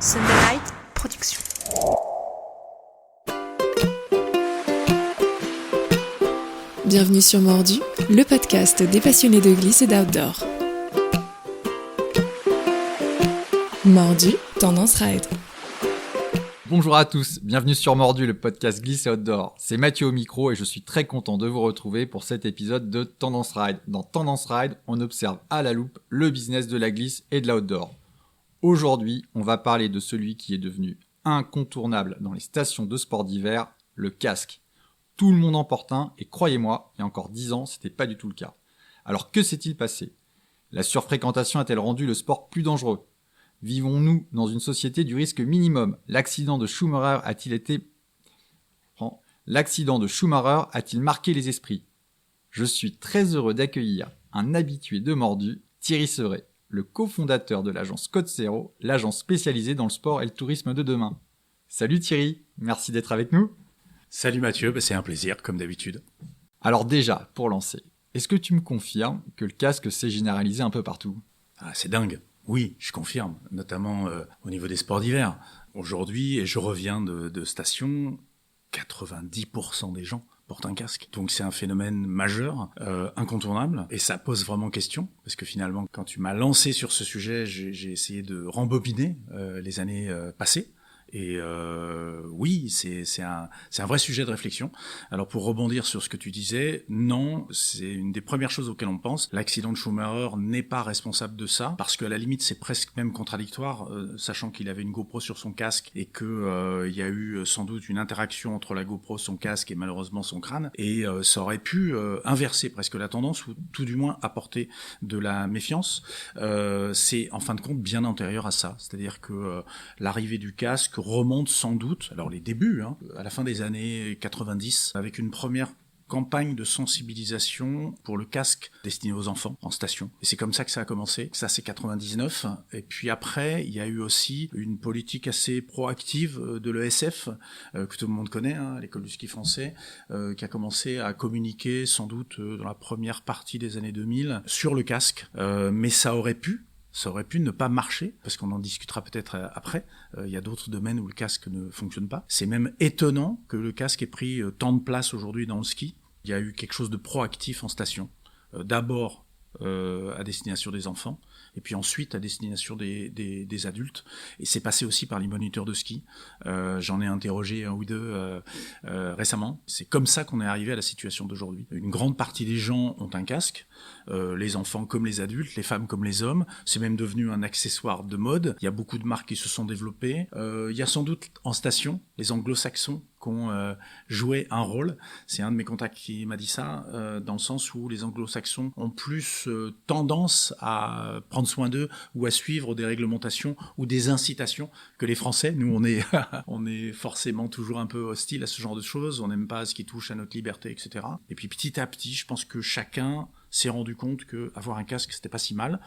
Sunderlight Production. Bienvenue sur Mordu, le podcast des passionnés de glisse et d'outdoor. Mordu, tendance ride. Bonjour à tous, bienvenue sur Mordu, le podcast glisse et outdoor. C'est Mathieu au micro et je suis très content de vous retrouver pour cet épisode de Tendance Ride. Dans Tendance Ride, on observe à la loupe le business de la glisse et de l'outdoor. Aujourd'hui, on va parler de celui qui est devenu incontournable dans les stations de sport d'hiver, le casque. Tout le monde en porte un et croyez-moi, il y a encore 10 ans, c'était pas du tout le cas. Alors que s'est-il passé ? La surfréquentation a-t-elle rendu le sport plus dangereux ? Vivons-nous dans une société du risque minimum ? L'accident de Schumacher a-t-il marqué les esprits ? Je suis très heureux d'accueillir un habitué de Mordu, Thierry Seret, le cofondateur de l'agence Code Zero, l'agence spécialisée dans le sport et le tourisme de demain. Salut Thierry, merci d'être avec nous. Salut Mathieu, c'est un plaisir comme d'habitude. Alors déjà, pour lancer, est-ce que tu me confirmes que le casque s'est généralisé un peu partout ? Ah, c'est dingue. Oui, je confirme, notamment au niveau des sports d'hiver. Aujourd'hui, et je reviens de station, 90% des gens portent un casque. Donc c'est un phénomène majeur, incontournable, et ça pose vraiment question, parce que finalement, quand tu m'as lancé sur ce sujet, j'ai essayé de rembobiner les années passées. Et oui, c'est un vrai sujet de réflexion. Alors pour rebondir sur ce que tu disais, non, c'est une des premières choses auxquelles on pense. L'accident de Schumacher n'est pas responsable de ça, parce qu'à la limite c'est presque même contradictoire, sachant qu'il avait une GoPro sur son casque et que il y a eu sans doute une interaction entre la GoPro, son casque et malheureusement son crâne, et ça aurait pu inverser presque la tendance, ou tout du moins apporter de la méfiance. C'est en fin de compte bien antérieur à ça, c'est-à-dire que l'arrivée du casque remonte sans doute, alors les débuts, à la fin des années 90, avec une première campagne de sensibilisation pour le casque destiné aux enfants en station. Et c'est comme ça que ça a commencé. Ça, c'est 99. Et puis après, il y a eu aussi une politique assez proactive de l'ESF, que tout le monde connaît, l'école du ski français, qui a commencé à communiquer sans doute dans la première partie des années 2000 sur le casque. Mais ça aurait pu ne pas marcher, parce qu'on en discutera peut-être après. Il y a d'autres domaines où le casque ne fonctionne pas. C'est même étonnant que le casque ait pris tant de place aujourd'hui dans le ski. Il y a eu quelque chose de proactif en station. D'abord à destination des enfants, et puis ensuite à destination des adultes. Et c'est passé aussi par les moniteurs de ski. J'en ai interrogé un ou deux récemment. C'est comme ça qu'on est arrivé à la situation d'aujourd'hui. Une grande partie des gens ont un casque, les enfants comme les adultes, les femmes comme les hommes. C'est même devenu un accessoire de mode. Il y a beaucoup de marques qui se sont développées. Il y a sans doute en station les anglo-saxons qui ont joué un rôle. C'est un de mes contacts qui m'a dit ça, dans le sens où les anglo-saxons ont plus tendance à prendre soin d'eux ou à suivre des réglementations ou des incitations que les Français. Nous, on est forcément toujours un peu hostile à ce genre de choses. On n'aime pas ce qui touche à notre liberté, etc. Et puis petit à petit, je pense que chacun s'est rendu compte que avoir un casque, c'était pas si mal.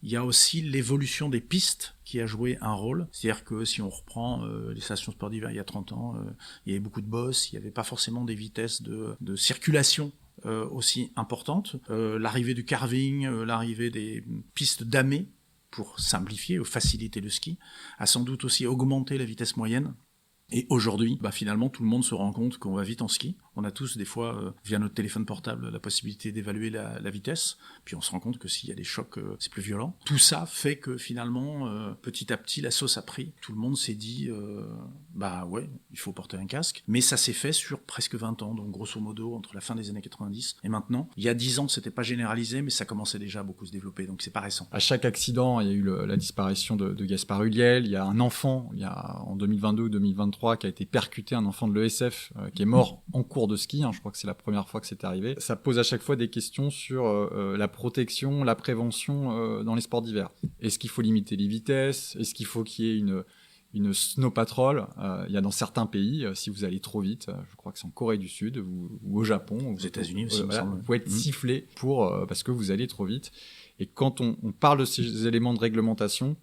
Il y a aussi l'évolution des pistes qui a joué un rôle. C'est-à-dire que si on reprend les stations sport d'hiver il y a 30 ans, il y avait beaucoup de bosses, il n'y avait pas forcément des vitesses de circulation aussi importantes. L'arrivée du carving, l'arrivée des pistes damées, pour simplifier ou faciliter le ski, a sans doute aussi augmenté la vitesse moyenne. Et aujourd'hui, finalement, tout le monde se rend compte qu'on va vite en ski. On a tous, des fois, via notre téléphone portable, la possibilité d'évaluer la vitesse. Puis on se rend compte que s'il y a des chocs, c'est plus violent. Tout ça fait que finalement, petit à petit, la sauce a pris. Tout le monde s'est dit, ouais, il faut porter un casque. Mais ça s'est fait sur presque 20 ans. Donc grosso modo, entre la fin des années 90 et maintenant. Il y a 10 ans, c'était pas généralisé, mais ça commençait déjà à beaucoup se développer. Donc c'est pas récent. À chaque accident, il y a eu la disparition de Gaspard Ulliel. Il y a un enfant, en 2022 ou 2023, qui a été percuté, un enfant de l'ESF, qui est mort en cours de ski. Je crois que c'est la première fois que c'est arrivé. Ça pose à chaque fois des questions sur la protection, la prévention dans les sports d'hiver. Est-ce qu'il faut limiter les vitesses ? Est-ce qu'il faut qu'il y ait une snow patrol ? Il y a dans certains pays, si vous allez trop vite, je crois que c'est en Corée du Sud ou au Japon, aux États-Unis aussi, vous pouvez être sifflé parce que vous allez trop vite. Et quand on parle de ces éléments de réglementation,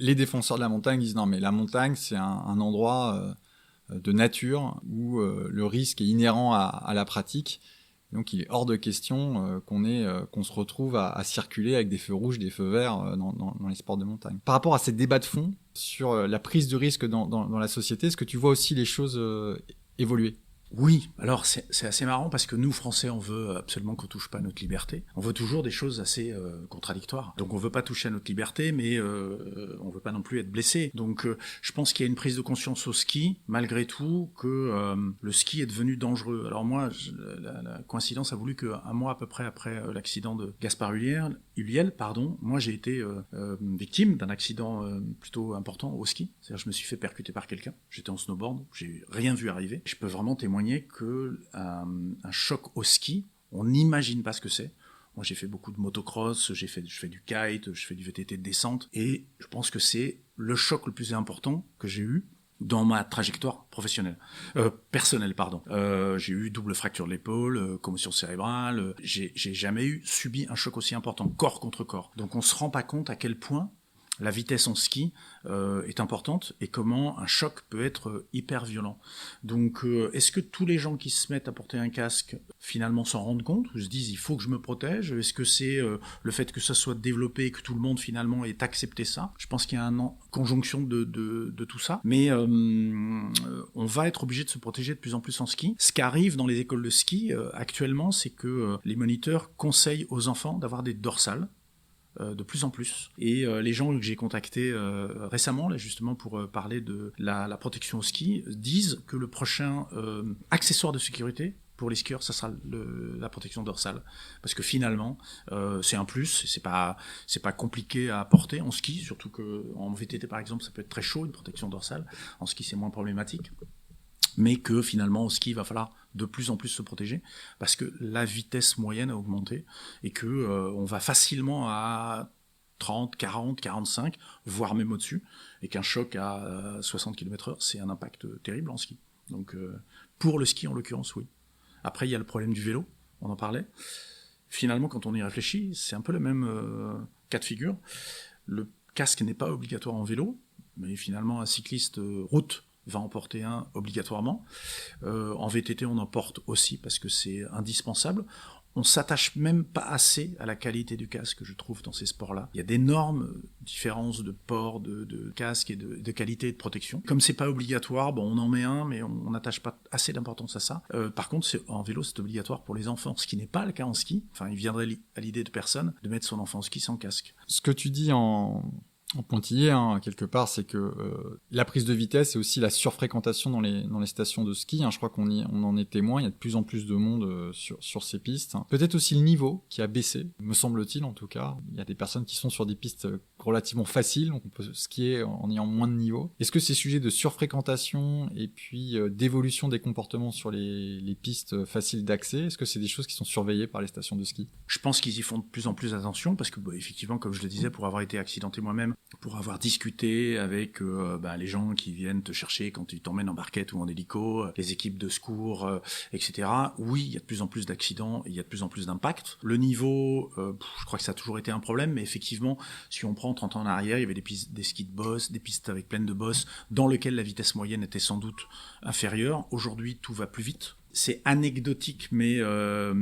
les défenseurs de la montagne disent non, mais la montagne, c'est un endroit de nature où le risque est inhérent à la pratique. Donc il est hors de question qu'on se retrouve à circuler avec des feux rouges, des feux verts dans les sports de montagne. Par rapport à ces débats de fond sur la prise de risque dans la société, est-ce que tu vois aussi les choses évoluer ? Oui, alors c'est assez marrant parce que nous, Français, on veut absolument qu'on touche pas à notre liberté. On veut toujours des choses assez contradictoires. Donc on veut pas toucher à notre liberté, mais on veut pas non plus être blessé. Donc je pense qu'il y a une prise de conscience au ski, malgré tout, que le ski est devenu dangereux. Alors moi, la coïncidence a voulu qu'un mois à peu près après l'accident de Gaspard Ulliel, moi j'ai été victime d'un accident plutôt important au ski. C'est-à-dire je me suis fait percuter par quelqu'un. J'étais en snowboard, j'ai rien vu arriver. Je peux vraiment témoigner que un choc au ski, on n'imagine pas ce que c'est. Moi, j'ai fait beaucoup de motocross, je fais du kite, je fais du VTT de descente, et je pense que c'est le choc le plus important que j'ai eu dans ma trajectoire personnelle. J'ai eu double fracture de l'épaule, commotion cérébrale. J'ai jamais subi un choc aussi important, corps contre corps. Donc, on se rend pas compte à quel point la vitesse en ski est importante et comment un choc peut être hyper violent. Donc, est-ce que tous les gens qui se mettent à porter un casque finalement s'en rendent compte ou se disent il faut que je me protège ? Est-ce que c'est le fait que ça soit développé et que tout le monde finalement ait accepté ça ? Je pense qu'il y a une conjonction de tout ça. Mais on va être obligé de se protéger de plus en plus en ski. Ce qui arrive dans les écoles de ski actuellement, c'est que les moniteurs conseillent aux enfants d'avoir des dorsales. De plus en plus. Et les gens que j'ai contactés récemment, là, justement pour parler de la protection au ski, disent que le prochain accessoire de sécurité pour les skieurs, ça sera la protection dorsale. Parce que finalement, c'est un plus, c'est pas compliqué à porter en ski, surtout qu'en VTT par exemple, ça peut être très chaud, une protection dorsale. En ski, c'est moins problématique. Mais que finalement, au ski, il va falloir de plus en plus se protéger parce que la vitesse moyenne a augmenté et que on va facilement à 30, 40, 45, voire même au-dessus, et qu'un choc à 60 km/h, c'est un impact terrible en ski. Donc, pour le ski, en l'occurrence, oui. Après, il y a le problème du vélo, on en parlait. Finalement, quand on y réfléchit, c'est un peu le même cas de figure. Le casque n'est pas obligatoire en vélo, mais finalement, un cycliste route va en porter un obligatoirement. En VTT, on en porte aussi parce que c'est indispensable. On s'attache même pas assez à la qualité du casque, je trouve, dans ces sports-là. Il y a d'énormes différences de port, de casque et de qualité et de protection. Comme c'est pas obligatoire, bon, on en met un, mais on n'attache pas assez d'importance à ça. Par contre, en vélo, c'est obligatoire pour les enfants, ce qui n'est pas le cas en ski. Enfin, il viendrait à l'idée de personne de mettre son enfant en ski sans casque. Ce que tu dis en pointillé, quelque part, c'est que la prise de vitesse et aussi la surfréquentation dans les stations de ski, je crois qu'on en est témoin, il y a de plus en plus de monde sur ces pistes. Peut-être aussi le niveau qui a baissé, me semble-t-il en tout cas. Il y a des personnes qui sont sur des pistes relativement faciles, donc on peut skier en ayant moins de niveau. Est-ce que ces sujets de surfréquentation et puis d'évolution des comportements sur les pistes faciles d'accès, est-ce que c'est des choses qui sont surveillées par les stations de ski ? Je pense qu'ils y font de plus en plus attention parce que, effectivement, comme je le disais, pour avoir été accidenté moi-même, pour avoir discuté avec les gens qui viennent te chercher quand tu t'emmènes en barquette ou en hélico, les équipes de secours, etc. Oui, il y a de plus en plus d'accidents, il y a de plus en plus d'impacts. Le niveau, je crois que ça a toujours été un problème, mais effectivement, si on prend 30 ans en arrière, il y avait des skis de boss, des pistes avec pleines de bosses, dans lesquelles la vitesse moyenne était sans doute inférieure. Aujourd'hui, tout va plus vite. C'est anecdotique, mais on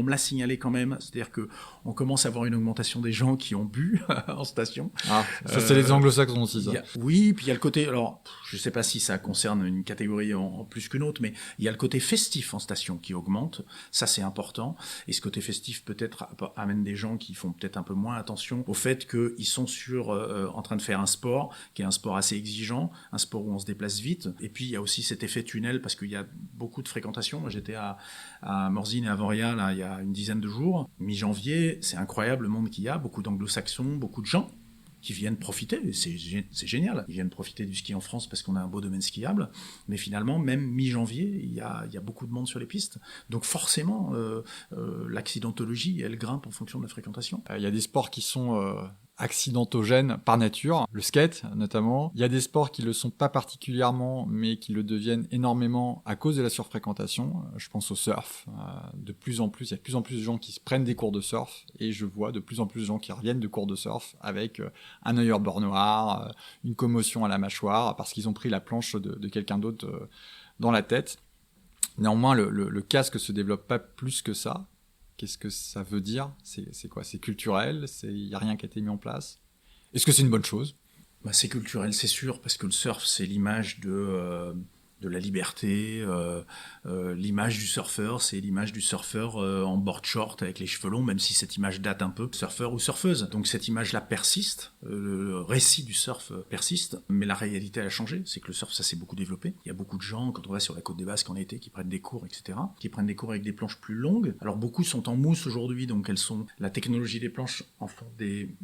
me l'a signalé quand même. C'est-à-dire que on commence à avoir une augmentation des gens qui ont bu en station. Ah, ça c'est les anglo-saxons aussi, ça. Oui, puis il y a le côté... Alors, je sais pas si ça concerne une catégorie en plus qu'une autre, mais il y a le côté festif en station qui augmente. Ça, c'est important. Et ce côté festif, peut-être, amène des gens qui font peut-être un peu moins attention au fait qu'ils sont en train de faire un sport qui est un sport assez exigeant, un sport où on se déplace vite. Et puis, il y a aussi cet effet tunnel parce qu'il y a beaucoup de fréquentation. Moi, j'étais à Morzine et à Voria, là, il y a une dizaine de jours. Mi-janvier, c'est incroyable le monde qu'il y a. Beaucoup d'anglo-saxons, beaucoup de gens qui viennent profiter. C'est génial. Ils viennent profiter du ski en France parce qu'on a un beau domaine skiable. Mais finalement, même mi-janvier, il y a beaucoup de monde sur les pistes. Donc forcément, l'accidentologie, elle grimpe en fonction de la fréquentation. Il y a des sports qui sont accidentogènes par nature, le skate notamment. Il y a des sports qui le sont pas particulièrement, mais qui le deviennent énormément à cause de la surfréquentation. Je pense au surf. De plus en plus, il y a de plus en plus de gens qui se prennent des cours de surf, et je vois de plus en plus de gens qui reviennent de cours de surf avec un œil au beurre noir, une commotion à la mâchoire, parce qu'ils ont pris la planche de quelqu'un d'autre dans la tête. Néanmoins, le casque se développe pas plus que ça. Qu'est-ce que ça veut dire ? C'est quoi ? C'est culturel ? Il n'y a rien qui a été mis en place ? Est-ce que c'est une bonne chose ? C'est culturel, c'est sûr, parce que le surf, c'est l'image de la liberté. L'image du surfeur, c'est l'image du surfeur en board short avec les cheveux longs, même si cette image date un peu, surfeur ou surfeuse. Donc cette image-là persiste, le récit du surf persiste, mais la réalité elle a changé. C'est que le surf, ça s'est beaucoup développé. Il y a beaucoup de gens, quand on va sur la côte des Basques en été, qui prennent des cours, etc., qui prennent des cours avec des planches plus longues. Alors beaucoup sont en mousse aujourd'hui, donc la technologie des planches en font des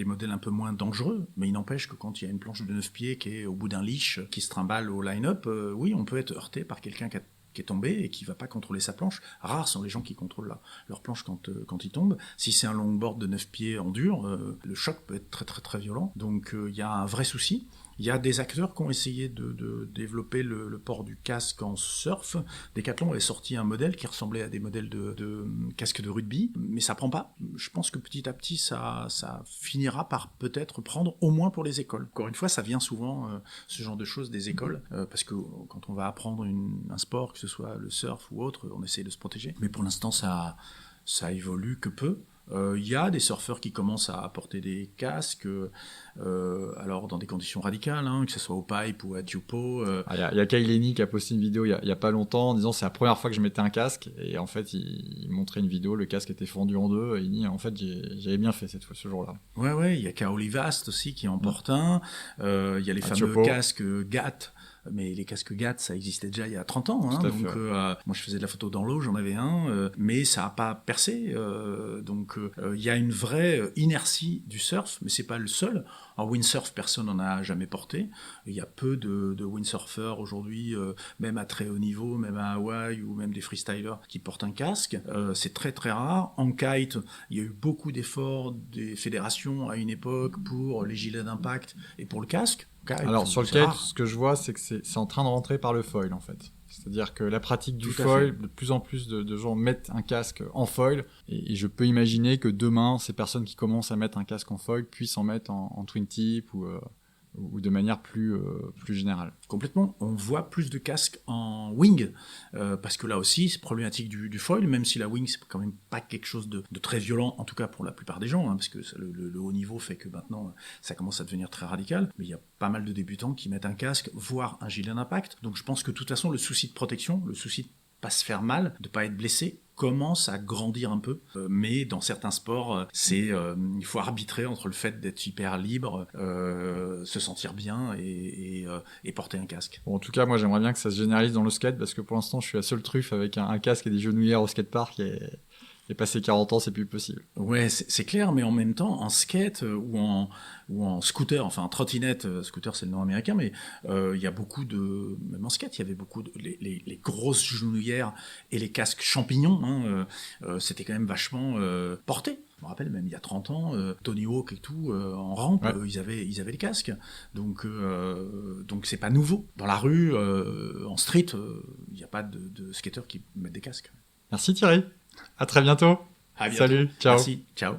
modèles un peu moins dangereux, mais il n'empêche que quand il y a une planche de 9 pieds qui est au bout d'un leash, qui se trimballe au line-up, oui, on peut être heurté par quelqu'un qui est tombé et qui ne va pas contrôler sa planche. Rares sont les gens qui contrôlent leur planche quand ils tombent. Si c'est un longboard de 9 pieds en dur, le choc peut être très très très violent. Donc il y a un vrai souci. Il y a des acteurs qui ont essayé de développer le port du casque en surf. Decathlon avait sorti un modèle qui ressemblait à des modèles de casques de rugby, mais ça prend pas. Je pense que petit à petit, ça finira par peut-être prendre, au moins pour les écoles. Encore une fois, ça vient souvent, ce genre de choses, des écoles, parce que quand on va apprendre un sport, que ce soit le surf ou autre, on essaie de se protéger. Mais pour l'instant, ça évolue que peu. Il y a des surfeurs qui commencent à porter des casques, alors dans des conditions radicales, que ce soit au pipe ou à Tupo. Il y a Kyle Lenny qui a posté une vidéo il y a pas longtemps en disant c'est la première fois que je mettais un casque, et en fait il montrait une vidéo, le casque était fendu en deux, et il dit en fait j'avais bien fait cette fois ce jour-là. Ouais, il y a Kaoli Vast aussi qui en porte un. Il y a les fameux Tupo. casques GAT. Mais les casques GAT, ça existait déjà il y a 30 ans. Donc, moi, je faisais de la photo dans l'eau, j'en avais un, mais ça n'a pas percé. Donc, il y a une vraie inertie du surf, mais c'est pas le seul. En windsurf, personne n'en a jamais porté. Il y a peu de windsurfers aujourd'hui, même à très haut niveau, même à Hawaï, ou même des freestylers qui portent un casque. C'est très très rare. En kite, il y a eu beaucoup d'efforts des fédérations à une époque pour les gilets d'impact et pour le casque. Alors sur le kite, ce que je vois, c'est que c'est en train de rentrer par le foil en fait. C'est-à-dire que la pratique du foil, de plus en plus de gens mettent un casque en foil, et je peux imaginer que demain, ces personnes qui commencent à mettre un casque en foil puissent en mettre en twin tip ou de manière plus générale. Complètement. On voit plus de casques en wing, parce que là aussi, c'est problématique du foil, même si la wing, c'est quand même pas quelque chose de très violent, en tout cas pour la plupart des gens, parce que le haut niveau fait que maintenant, ça commence à devenir très radical, mais il y a pas mal de débutants qui mettent un casque, voire un gilet d'impact. Donc je pense que de toute façon, le souci de protection, le souci de pas se faire mal, de pas être blessé, commence à grandir un peu, mais dans certains sports, il faut arbitrer entre le fait d'être hyper libre, se sentir bien et porter un casque. Bon, en tout cas, moi j'aimerais bien que ça se généralise dans le skate, parce que pour l'instant je suis la seule truffe avec un casque et des genouillères au skatepark, et passé 40 ans, c'est plus possible. Ouais, c'est clair, mais en même temps, en skate ou en scooter, enfin en trottinette, scooter c'est le nom américain, mais il y a beaucoup même en skate, il y avait beaucoup les grosses genouillères et les casques champignons, c'était quand même vachement porté. Je me rappelle même il y a 30 ans, Tony Hawk et tout, en rampe, ouais. Ils avaient les casques. Donc c'est pas nouveau. Dans la rue, en street, il n'y a pas de skateurs qui mettent des casques. Merci Thierry. À très bientôt. À bientôt. Salut, ciao. Merci, ciao.